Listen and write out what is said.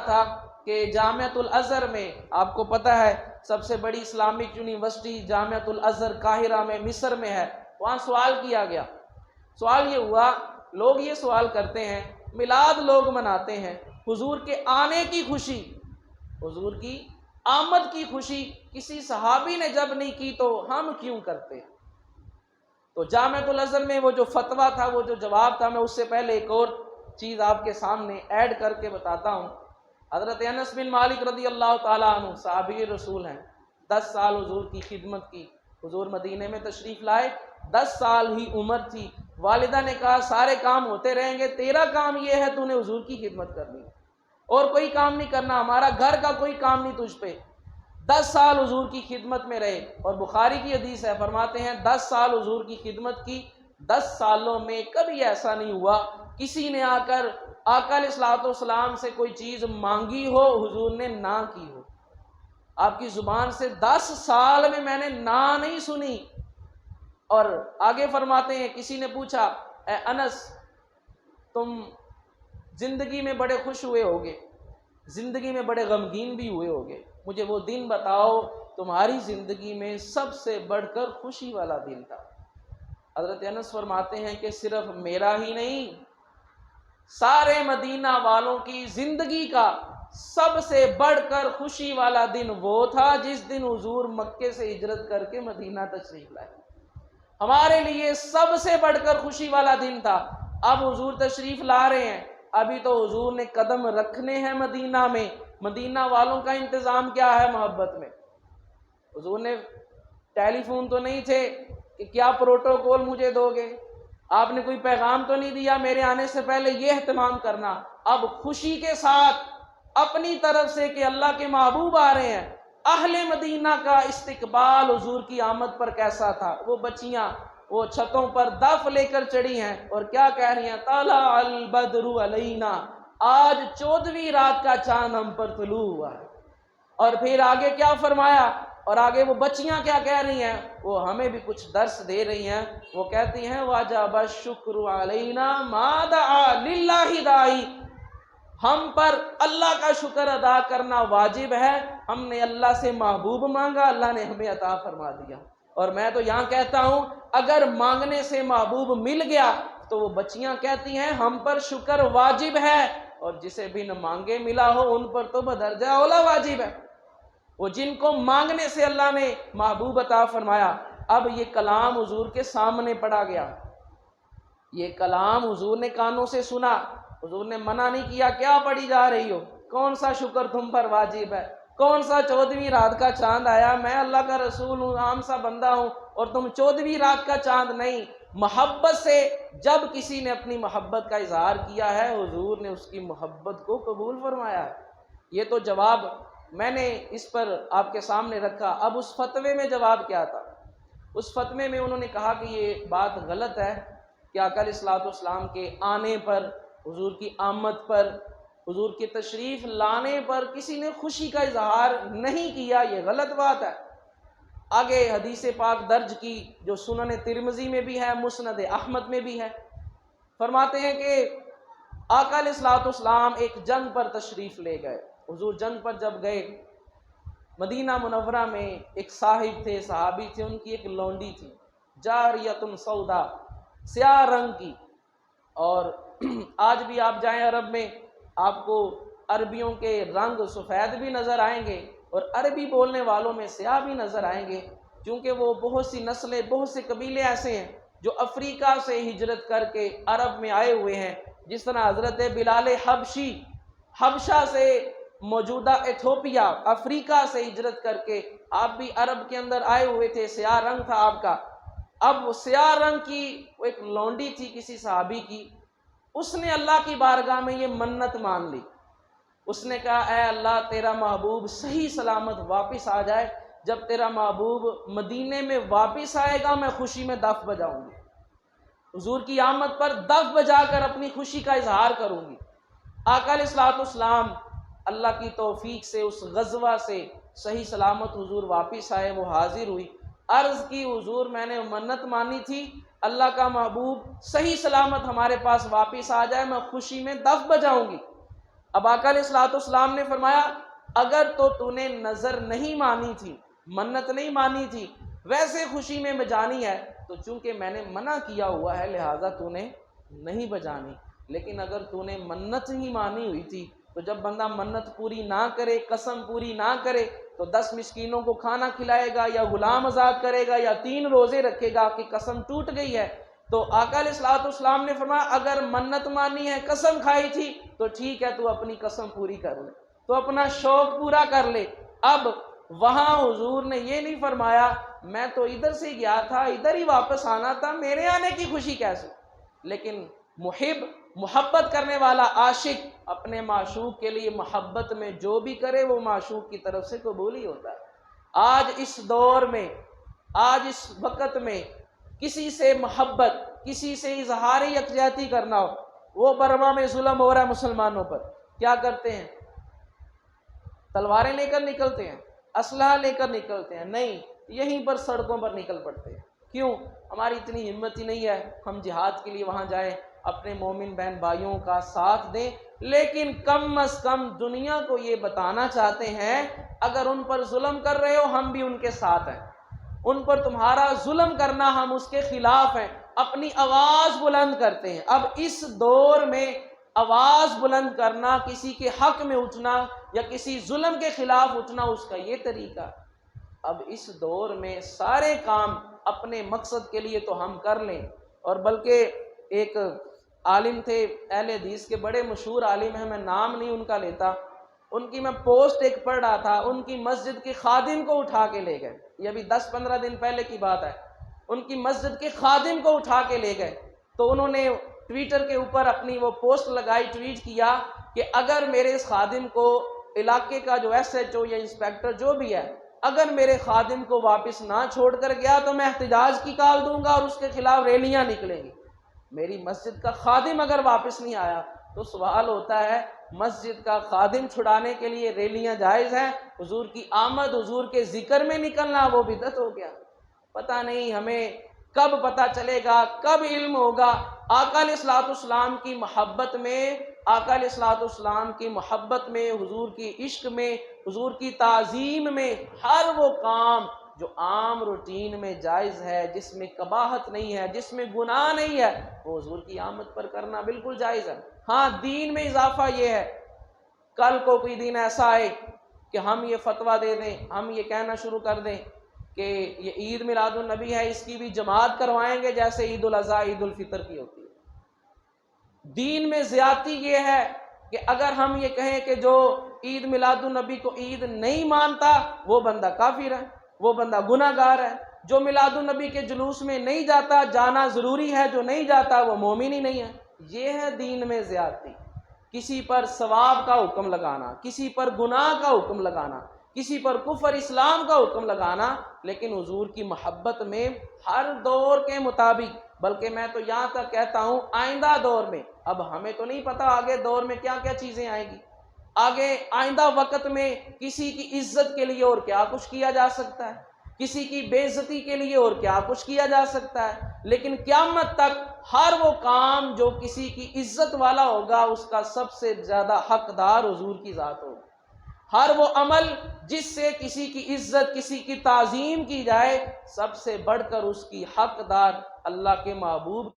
تھا کہ جامعۃ الازہر میں، آپ کو پتہ ہے سب سے بڑی اسلامک یونیورسٹی جامعۃ الازہر قاہرہ میں مصر میں ہے، وہاں سوال کیا گیا۔ سوال یہ ہوا، لوگ یہ سوال کرتے ہیں، میلاد لوگ مناتے ہیں، حضور کے آنے کی خوشی، حضور کی آمد کی خوشی کسی صحابی نے جب نہیں کی تو ہم کیوں کرتے؟ تو جامعۃ الازہر میں وہ جو فتویٰ تھا، وہ جو جواب تھا، میں اس سے پہلے ایک اور چیز آپ کے سامنے ایڈ کر کے بتاتا ہوں۔ حضرت انس بن مالک رضی اللہ تعالیٰ عنہ صحابی رسول ہیں، 10 سال حضور کی خدمت کی، حضور مدینے میں تشریف لائے، 10 سال ہی عمر تھی، والدہ نے کہا سارے کام ہوتے رہیں گے، تیرا کام یہ ہے تو نے حضور کی خدمت کرنی، اور کوئی کام نہیں کرنا، ہمارا گھر کا کوئی کام نہیں تجھ پہ۔ 10 سال حضور کی خدمت میں رہے، اور بخاری کی حدیث ہے، فرماتے ہیں 10 سال حضور کی خدمت کی، 10 سالوں میں کبھی ایسا نہیں ہوا کسی نے آ کر آقا علیہ الصلوۃ والسلام سے کوئی چیز مانگی ہو حضور نے نہ کی ہو۔ آپ کی زبان سے 10 سال میں نے نہ نہیں سنی۔ اور آگے فرماتے ہیں، کسی نے پوچھا اے انس تم زندگی میں بڑے خوش ہوئے ہوگے، زندگی میں بڑے غمگین بھی ہوئے ہوگے، مجھے وہ دن بتاؤ تمہاری زندگی میں سب سے بڑھ کر خوشی والا دن تھا۔ حضرت انس فرماتے ہیں کہ صرف میرا ہی نہیں، سارے مدینہ والوں کی زندگی کا سب سے بڑھ کر خوشی والا دن وہ تھا جس دن حضور مکے سے ہجرت کر کے مدینہ تشریف لائے۔ ہمارے لیے سب سے بڑھ کر خوشی والا دن تھا۔ اب حضور تشریف لا رہے ہیں، ابھی تو حضور نے قدم رکھنے ہیں مدینہ میں، مدینہ والوں کا انتظام کیا ہے محبت میں؟ حضور نے ٹیلی فون تو نہیں تھے کہ کیا پروٹوکول مجھے دو گے، آپ نے کوئی پیغام تو نہیں دیا میرے آنے سے پہلے یہ اہتمام کرنا۔ اب خوشی کے ساتھ اپنی طرف سے کہ اللہ کے محبوب آ رہے ہیں، اہل مدینہ کا استقبال حضور کی آمد پر کیسا تھا؟ وہ بچیاں وہ چھتوں پر دف لے کر چڑھی ہیں اور کیا کہہ رہی ہیں؟ طلع البدر علینا، آج 14ویں رات کا چاند ہم پر طلوع ہوا ہے۔ اور پھر آگے کیا فرمایا؟ اور آگے وہ بچیاں کیا کہہ رہی ہیں؟ وہ ہمیں بھی کچھ درس دے رہی ہیں، وہ کہتی ہیں وَجَبَ الشُّكْرُ عَلَيْنَا مَا دَعَا لِلَّهِ دَاعِي، ہم پر اللہ کا شکر ادا کرنا واجب ہے، ہم نے اللہ سے محبوب مانگا، اللہ نے ہمیں عطا فرما دیا۔ اور میں تو یہاں کہتا ہوں اگر مانگنے سے محبوب مل گیا تو وہ بچیاں کہتی ہیں ہم پر شکر واجب ہے، اور جسے بن مانگے ملا ہو ان پر تو بدرجہ اولا واجب ہے، وہ جن کو مانگنے سے اللہ نے محبوب عطا فرمایا۔ اب یہ کلام حضور کے سامنے پڑھا گیا، یہ کلام حضور نے کانوں سے سنا، حضور نے منع نہیں کیا کیا پڑھی جا رہی ہو، کون سا شکر تم پر واجب ہے، کون سا 14ویں رات کا چاند آیا، میں اللہ کا رسول ہوں، عام سا بندہ ہوں، اور تم 14ویں رات کا چاند نہیں۔ محبت سے جب کسی نے اپنی محبت کا اظہار کیا ہے حضور نے اس کی محبت کو قبول فرمایا ہے۔ یہ تو جواب میں نے اس پر آپ کے سامنے رکھا۔ اب اس فتوے میں جواب کیا تھا؟ اس فتوے میں انہوں نے کہا کہ یہ بات غلط ہے کہ آقا علیہ الصلوۃ والسلام کے آنے پر، حضور کی آمد پر، حضور کے تشریف لانے پر کسی نے خوشی کا اظہار نہیں کیا، یہ غلط بات ہے۔ آگے حدیث پاک درج کی جو سنن ترمذی میں بھی ہے، مسند احمد میں بھی ہے، فرماتے ہیں کہ آقا علیہ الصلوۃ والسلام ایک جنگ پر تشریف لے گئے۔ حضور جنگ پر جب گئے، مدینہ منورہ میں ایک صاحب تھے، صحابی تھے، ان کی ایک لونڈی تھی، جاریۃ سودا، سیاہ رنگ کی، اور آج بھی آپ جائیں عرب میں آپ کو عربیوں کے رنگ سفید بھی نظر آئیں گے اور عربی بولنے والوں میں سیاہ بھی نظر آئیں گے، کیونکہ وہ بہت سی نسلیں، بہت سے قبیلے ایسے ہیں جو افریقہ سے ہجرت کر کے عرب میں آئے ہوئے ہیں، جس طرح حضرت بلال حبشی حبشہ سے موجودہ ایتھوپیا افریقہ سے ہجرت کر کے آپ بھی عرب کے اندر آئے ہوئے تھے، سیاہ رنگ تھا آپ کا۔ اب وہ سیاہ رنگ کی وہ ایک لونڈی تھی کسی صحابی کی، اس نے اللہ کی بارگاہ میں یہ منت مان لی، اس نے کہا اے اللہ تیرا محبوب صحیح سلامت واپس آ جائے، جب تیرا محبوب مدینے میں واپس آئے گا میں خوشی میں دف بجاؤں گی، حضور کی آمد پر دف بجا کر اپنی خوشی کا اظہار کروں گی۔ آقا علیہ الصلوۃ والسلام اللہ کی توفیق سے اس غزوہ سے صحیح سلامت حضور واپس آئے، وہ حاضر ہوئی، عرض کی حضور میں نے منت مانی تھی اللہ کا محبوب صحیح سلامت ہمارے پاس واپس آ جائے، میں خوشی میں دف بجاؤں گی۔ اب آقا علیہ الصلوۃ والسلام نے فرمایا اگر تو نے نظر نہیں مانی تھی، منت نہیں مانی تھی، ویسے خوشی میں بجانی ہے تو چونکہ میں نے منع کیا ہوا ہے لہٰذا تو نے نہیں بجانی۔ لیکن اگر تو نے منت ہی مانی ہوئی تھی تو جب بندہ منت پوری نہ کرے، قسم پوری نہ کرے تو 10 مسکینوں کو کھانا کھلائے گا یا غلام آزاد کرے گا یا 3 روزے رکھے گا کہ قسم ٹوٹ گئی ہے۔ تو آقا علیہ الصلوۃ والسلام نے فرمایا اگر منت مانی ہے، قسم کھائی تھی تو ٹھیک ہے، تو اپنی قسم پوری کر لے، تو اپنا شوق پورا کر لے۔ اب وہاں حضور نے یہ نہیں فرمایا میں تو ادھر سے گیا تھا، ادھر ہی واپس آنا تھا، میرے آنے کی خوشی کیسے؟ لیکن محبت کرنے والا عاشق اپنے معشوق کے لیے محبت میں جو بھی کرے وہ معشوق کی طرف سے قبول ہی ہوتا ہے۔ آج اس دور میں، آج اس وقت میں کسی سے محبت، کسی سے اظہار یکجہتی کرنا ہو، وہ برما میں ظلم ہو رہا ہے مسلمانوں پر، کیا کرتے ہیں؟ تلواریں لے کر نکلتے ہیں، اسلحہ لے کر نکلتے ہیں؟ نہیں، یہیں پر سڑکوں پر نکل پڑتے ہیں۔ کیوں؟ ہماری اتنی ہمت ہی نہیں ہے ہم جہاد کے لیے وہاں جائیں، اپنے مومن بہن بھائیوں کا ساتھ دیں، لیکن کم از کم دنیا کو یہ بتانا چاہتے ہیں اگر ان پر ظلم کر رہے ہو ہم بھی ان کے ساتھ ہیں، ان پر تمہارا ظلم کرنا ہم اس کے خلاف ہیں، اپنی آواز بلند کرتے ہیں۔ اب اس دور میں آواز بلند کرنا، کسی کے حق میں اٹھنا یا کسی ظلم کے خلاف اٹھنا، اس کا یہ طریقہ۔ اب اس دور میں سارے کام اپنے مقصد کے لیے تو ہم کر لیں، اور بلکہ ایک عالم تھے اہل حدیث کے، بڑے مشہور عالم ہیں، میں نام نہیں ان کا لیتا، ان کی میں پوسٹ ایک پڑھ رہا تھا، ان کی مسجد کے خادم کو اٹھا کے لے گئے، یہ ابھی 10-15 دن پہلے کی بات ہے، ان کی مسجد کے خادم کو اٹھا کے لے گئے، تو انہوں نے ٹویٹر کے اوپر اپنی وہ پوسٹ لگائی، ٹویٹ کیا کہ اگر میرے اس خادم کو علاقے کا جو SHO یا انسپیکٹر جو بھی ہے، اگر میرے خادم کو واپس نہ چھوڑ کر گیا تو میں احتجاج کی کال دوں گا اور اس کے خلاف ریلیاں نکلیں گی۔ میری مسجد کا خادم اگر واپس نہیں آیا تو سوال ہوتا ہے مسجد کا خادم چھڑانے کے لیے ریلیاں جائز ہیں؟ حضور کی آمد، حضور کے ذکر میں نکلنا وہ بدعت ہو گیا۔ پتہ نہیں ہمیں کب پتہ چلے گا، کب علم ہوگا۔ آقا علیہ الصلوۃ والسلام کی محبت میں، آقا علیہ الصلوۃ والسلام کی محبت میں، حضور کی عشق میں، حضور کی تعظیم میں ہر وہ کام جو عام روٹین میں جائز ہے، جس میں قباحت نہیں ہے، جس میں گناہ نہیں ہے، وہ حضور کی آمد پر کرنا بالکل جائز ہے۔ ہاں، دین میں اضافہ یہ ہے، کل کو کوئی دن ایسا آئے کہ ہم یہ فتویٰ دے دیں، ہم یہ کہنا شروع کر دیں کہ یہ عید میلاد النبی ہے، اس کی بھی جماعت کروائیں گے جیسے عید الاضحیٰ عید الفطر کی ہوتی ہے۔ دین میں زیادتی یہ ہے کہ اگر ہم یہ کہیں کہ جو عید میلاد النبی کو عید نہیں مانتا وہ بندہ کافر ہے، وہ بندہ گناہ گار ہے، جو میلاد النبی کے جلوس میں نہیں جاتا، جانا ضروری ہے، جو نہیں جاتا وہ مومن ہی نہیں ہے۔ یہ ہے دین میں زیادتی، کسی پر ثواب کا حکم لگانا، کسی پر گناہ کا حکم لگانا، کسی پر کفر اسلام کا حکم لگانا۔ لیکن حضور کی محبت میں ہر دور کے مطابق، بلکہ میں تو یہاں تک کہتا ہوں آئندہ دور میں، اب ہمیں تو نہیں پتا آگے دور میں کیا کیا چیزیں آئیں گی، آگے آئندہ وقت میں کسی کی عزت کے لیے اور کیا کچھ کیا جا سکتا ہے، کسی کی بے عزتی کے لیے اور کیا کچھ کیا جا سکتا ہے، لیکن قیامت تک ہر وہ کام جو کسی کی عزت والا ہوگا اس کا سب سے زیادہ حقدار حضور کی ذات ہوگی۔ ہر وہ عمل جس سے کسی کی عزت، کسی کی تعظیم کی جائے، سب سے بڑھ کر اس کی حقدار اللہ کے محبوب